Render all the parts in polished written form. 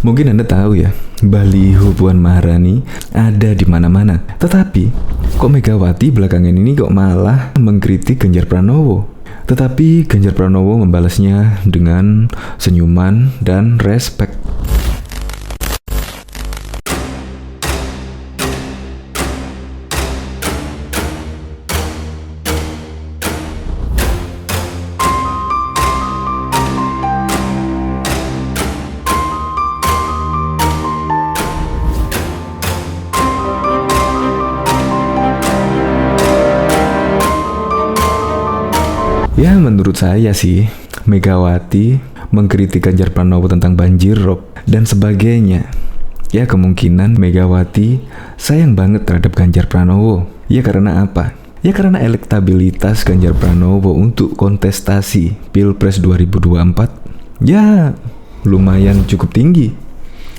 Mungkin Anda tahu ya, baliho Puan Maharani ada di mana-mana. Tetapi, kok Megawati belakangan ini kok malah mengkritik Ganjar Pranowo? Tetapi Ganjar Pranowo membalasnya dengan senyuman dan respek. Ya, menurut saya sih, Megawati mengkritik Ganjar Pranowo tentang banjir rob dan sebagainya. Ya, kemungkinan Megawati sayang banget terhadap Ganjar Pranowo. Ya, karena apa? Ya, karena elektabilitas Ganjar Pranowo untuk kontestasi Pilpres 2024 ya lumayan cukup tinggi,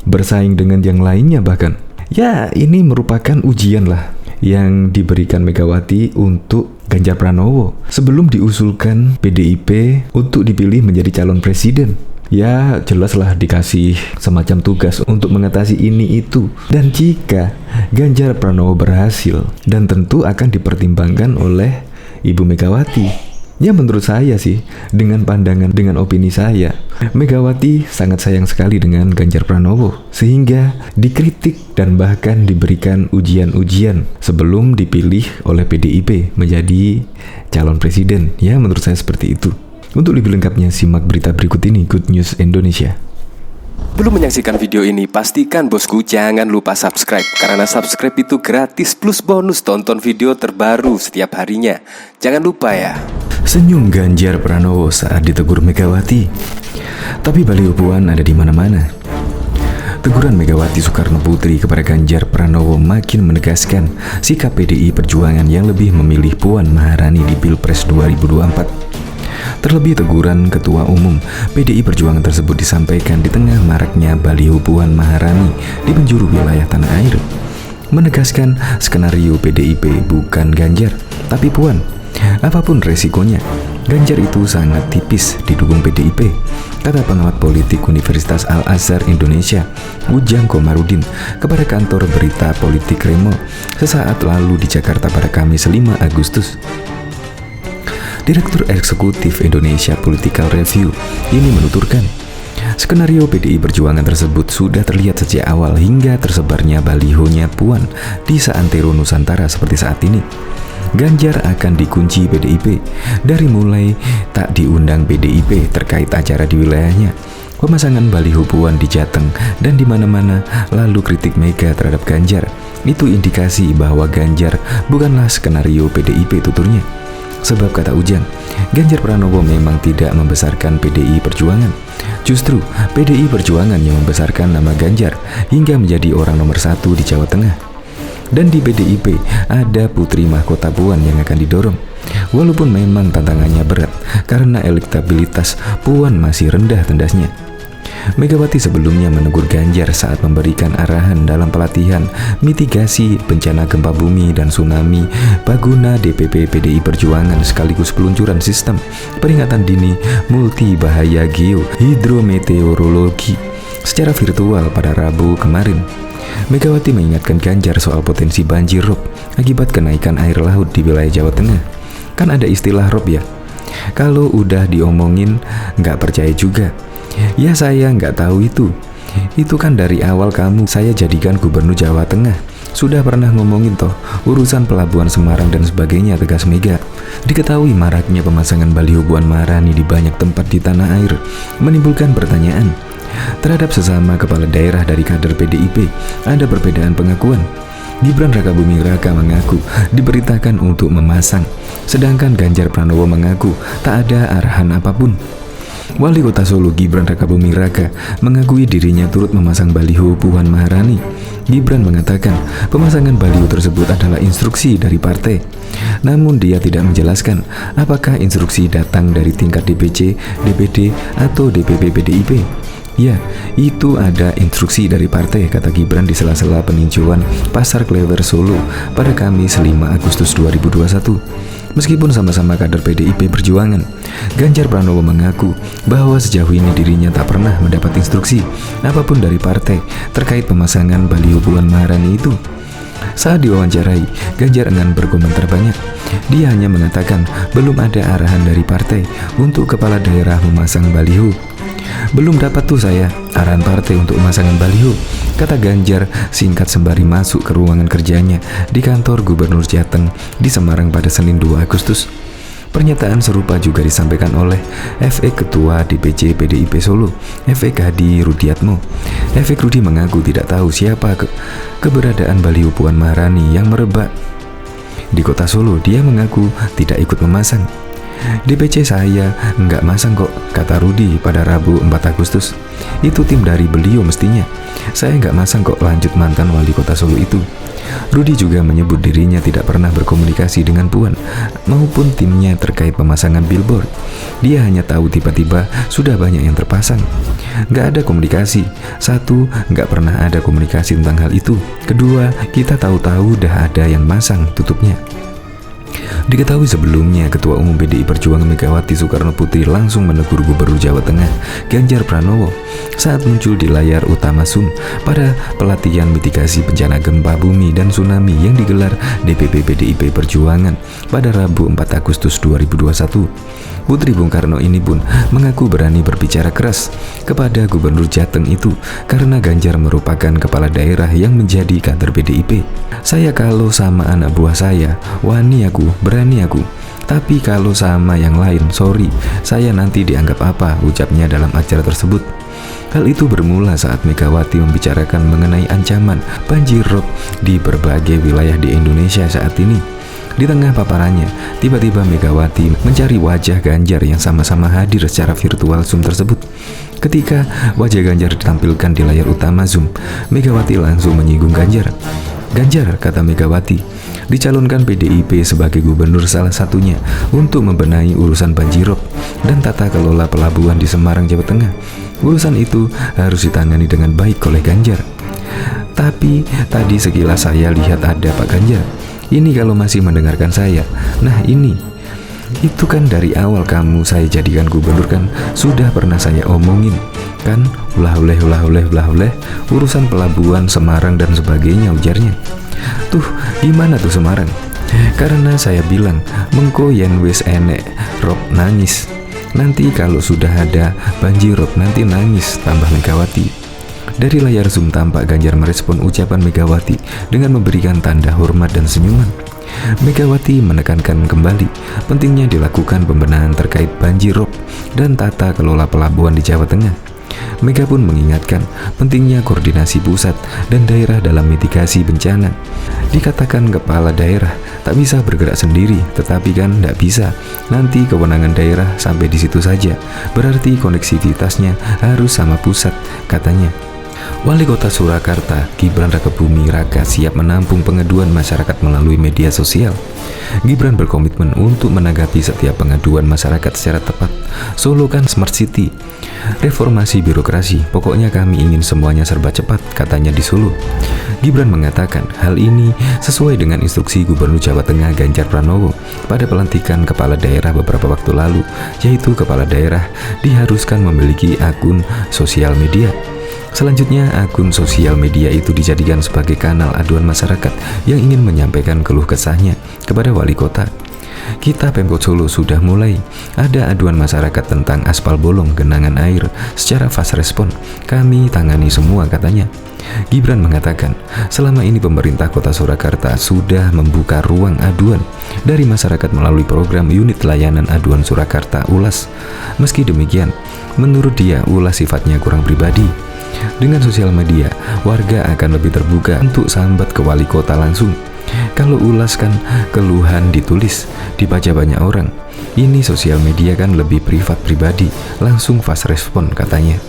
bersaing dengan yang lainnya bahkan. Ya, ini merupakan ujian lah yang diberikan Megawati untuk Ganjar Pranowo sebelum diusulkan PDIP untuk dipilih menjadi calon presiden. Ya, jelaslah dikasih semacam tugas untuk mengatasi ini itu. Dan jika Ganjar Pranowo berhasil, dan tentu akan dipertimbangkan oleh Ibu Megawati. Ya, menurut saya sih, dengan pandangan, dengan opini saya, Megawati sangat sayang sekali dengan Ganjar Pranowo, sehingga dikritik dan bahkan diberikan ujian-ujian sebelum dipilih oleh PDIP menjadi calon presiden. Ya, menurut saya seperti itu. Untuk lebih lengkapnya, simak berita berikut ini, Good News Indonesia. Belum menyaksikan video ini, pastikan bosku jangan lupa subscribe. Karena subscribe itu gratis plus bonus tonton video terbaru setiap harinya. Jangan lupa ya. Senyum Ganjar Pranowo saat ditegur Megawati. Tapi baliho Puan ada di mana-mana. Teguran Megawati Soekarno Putri kepada Ganjar Pranowo makin menegaskan sikap PDI Perjuangan yang lebih memilih Puan Maharani di Pilpres 2024. Terlebih teguran Ketua Umum PDI Perjuangan tersebut disampaikan di tengah maraknya baliho Puan Maharani di penjuru wilayah tanah air, menegaskan skenario PDIP bukan Ganjar, tapi Puan. Apapun resikonya, Ganjar itu sangat tipis didukung PDIP, kata pengamat politik Universitas Al-Azhar Indonesia, Ujang Komarudin, kepada kantor berita politik Remo sesaat lalu di Jakarta pada Kamis 5 Agustus. Direktur Eksekutif Indonesia Political Review ini menuturkan, skenario PDI Perjuangan tersebut sudah terlihat sejak awal hingga tersebarnya balihonya Puan di seantero Nusantara seperti saat ini. Ganjar akan dikunci PDIP dari mulai tak diundang PDIP terkait acara di wilayahnya, pemasangan baliho Puan di Jateng dan di mana-mana, lalu kritik Mega terhadap Ganjar. Itu indikasi bahwa Ganjar bukanlah skenario PDIP, tuturnya. Sebab kata Ujang, Ganjar Pranowo memang tidak membesarkan PDI Perjuangan. Justru PDI Perjuangan yang membesarkan nama Ganjar hingga menjadi orang nomor 1 di Jawa Tengah. Dan di PDIP ada putri mahkota Puan yang akan didorong. Walaupun memang tantangannya berat karena elektabilitas Puan masih rendah tendasnya. Megawati sebelumnya menegur Ganjar saat memberikan arahan dalam pelatihan mitigasi bencana gempa bumi dan tsunami Baguna DPP PDI Perjuangan sekaligus peluncuran sistem peringatan dini multi bahaya geohidrometeorologi secara virtual pada Rabu kemarin. Megawati mengingatkan Ganjar soal potensi banjir rob akibat kenaikan air laut di wilayah Jawa Tengah. Kan ada istilah rob ya. Kalau udah diomongin nggak percaya juga. Ya, saya nggak tahu itu. Itu kan dari awal kamu saya jadikan gubernur Jawa Tengah. Sudah pernah ngomongin toh urusan pelabuhan Semarang dan sebagainya, tegas Mega. Diketahui maraknya pemasangan baliho Puan Maharani di banyak tempat di tanah air menimbulkan pertanyaan terhadap sesama kepala daerah dari kader PDIP. Ada perbedaan pengakuan. Gibran Rakabuming Raka mengaku diberitakan untuk memasang, sedangkan Ganjar Pranowo mengaku tak ada arahan apapun. Wali Kota Solo Gibran Rakabuming Raka mengakui dirinya turut memasang baliho Puan Maharani. Gibran mengatakan pemasangan baliho tersebut adalah instruksi dari partai. Namun dia tidak menjelaskan apakah instruksi datang dari tingkat DPC, DPD, atau DPP PDIP. Ya, itu ada instruksi dari partai, kata Gibran di sela-sela peninjauan Pasar Klewer Solo pada Kamis 5 Agustus 2021. Meskipun sama-sama kader PDIP Perjuangan, Ganjar Pranowo mengaku bahwa sejauh ini dirinya tak pernah mendapat instruksi apapun dari partai terkait pemasangan baliho Puan Maharani itu. Saat diwawancarai, Ganjar enggan berkomentar banyak. Dia hanya mengatakan belum ada arahan dari partai untuk kepala daerah memasang baliho. Belum dapat tuh saya arahan partai untuk pemasangan baliho, kata Ganjar singkat sembari masuk ke ruangan kerjanya di kantor Gubernur Jateng di Semarang pada Senin 2 Agustus. Pernyataan serupa juga disampaikan oleh FE Ketua DPC PDIP Solo, FE Hadi Rudiatmo. FE Rudi mengaku tidak tahu siapa keberadaan baliho Puan Maharani yang merebak di kota Solo. Dia mengaku tidak ikut memasang. DPC saya nggak masang kok, kata Rudi pada Rabu 4 Agustus. Itu tim dari beliau mestinya. Saya nggak masang kok, lanjut mantan wali kota Solo itu. Rudi juga menyebut dirinya tidak pernah berkomunikasi dengan Puan maupun timnya terkait pemasangan billboard. Dia hanya tahu tiba-tiba sudah banyak yang terpasang. Nggak ada komunikasi. Satu, nggak pernah ada komunikasi tentang hal itu. Kedua, kita tahu-tahu dah ada yang masang, tutupnya. Diketahui sebelumnya, Ketua Umum PDI Perjuangan Megawati Soekarno Putri langsung menegur Gubernur Jawa Tengah Ganjar Pranowo saat muncul di layar utama Zoom pada pelatihan mitigasi bencana gempa bumi dan tsunami yang digelar DPP PDIP Perjuangan pada Rabu 4 Agustus 2021. Putri Bung Karno ini pun mengaku berani berbicara keras kepada Gubernur Jateng itu karena Ganjar merupakan kepala daerah yang menjadi kader PDIP. Saya kalau sama anak buah saya, wani aku, berani aku. Tapi kalau sama yang lain, sorry, saya nanti dianggap apa, ucapnya dalam acara tersebut. Hal itu bermula saat Megawati membicarakan mengenai ancaman banjir rob di berbagai wilayah di Indonesia saat ini. Di tengah paparannya, tiba-tiba Megawati mencari wajah Ganjar yang sama-sama hadir secara virtual Zoom tersebut. Ketika wajah Ganjar ditampilkan di layar utama Zoom, Megawati langsung menyinggung Ganjar. Ganjar, kata Megawati, dicalonkan PDIP sebagai gubernur salah satunya untuk membenahi urusan banjirop dan tata kelola pelabuhan di Semarang, Jawa Tengah. Urusan itu harus ditangani dengan baik oleh Ganjar. Tapi tadi sekilas saya lihat ada Pak Ganjar. Ini kalau masih mendengarkan saya. Nah ini, itu kan dari awal kamu saya jadikan gubernur kan sudah pernah saya omongin kan, ulah oleh urusan pelabuhan Semarang dan sebagainya, ujarnya. Tuh gimana tuh Semarang? Karena saya bilang mengko yen wis enek rob nangis, nanti kalau sudah ada banjir rob nanti nangis, tambah Megawati. Dari layar Zoom tampak Ganjar merespon ucapan Megawati dengan memberikan tanda hormat dan senyuman. Megawati menekankan kembali pentingnya dilakukan pembenahan terkait banjir rob dan tata kelola pelabuhan di Jawa Tengah. Mega pun mengingatkan pentingnya koordinasi pusat dan daerah dalam mitigasi bencana. Dikatakan kepala daerah tak bisa bergerak sendiri, tetapi kan tidak bisa. Nanti kewenangan daerah sampai di situ saja, berarti koneksivitasnya harus sama pusat, katanya. Wali Kota Surakarta, Gibran Rakebumi Raka siap menampung pengaduan masyarakat melalui media sosial. Gibran berkomitmen untuk menanggapi setiap pengaduan masyarakat secara tepat. Solo kan smart city, reformasi birokrasi, pokoknya kami ingin semuanya serba cepat, katanya di Solo. Gibran mengatakan hal ini sesuai dengan instruksi Gubernur Jawa Tengah Ganjar Pranowo pada pelantikan kepala daerah beberapa waktu lalu, yaitu kepala daerah diharuskan memiliki akun sosial media. Selanjutnya, akun sosial media itu dijadikan sebagai kanal aduan masyarakat yang ingin menyampaikan keluh kesahnya kepada wali kota. Kita Pemkot Solo sudah mulai ada aduan masyarakat tentang aspal bolong genangan air secara fast respon. Kami tangani semua, katanya. Gibran mengatakan, selama ini pemerintah Kota Surakarta sudah membuka ruang aduan dari masyarakat melalui program Unit Layanan Aduan Surakarta ULAS. Meski demikian, menurut dia ULAS sifatnya kurang pribadi. Dengan sosial media, warga akan lebih terbuka untuk sambat ke wali kota langsung. Kalau ULAS kan keluhan ditulis, dibaca banyak orang. Ini sosial media kan lebih privat pribadi, langsung fast respon, katanya.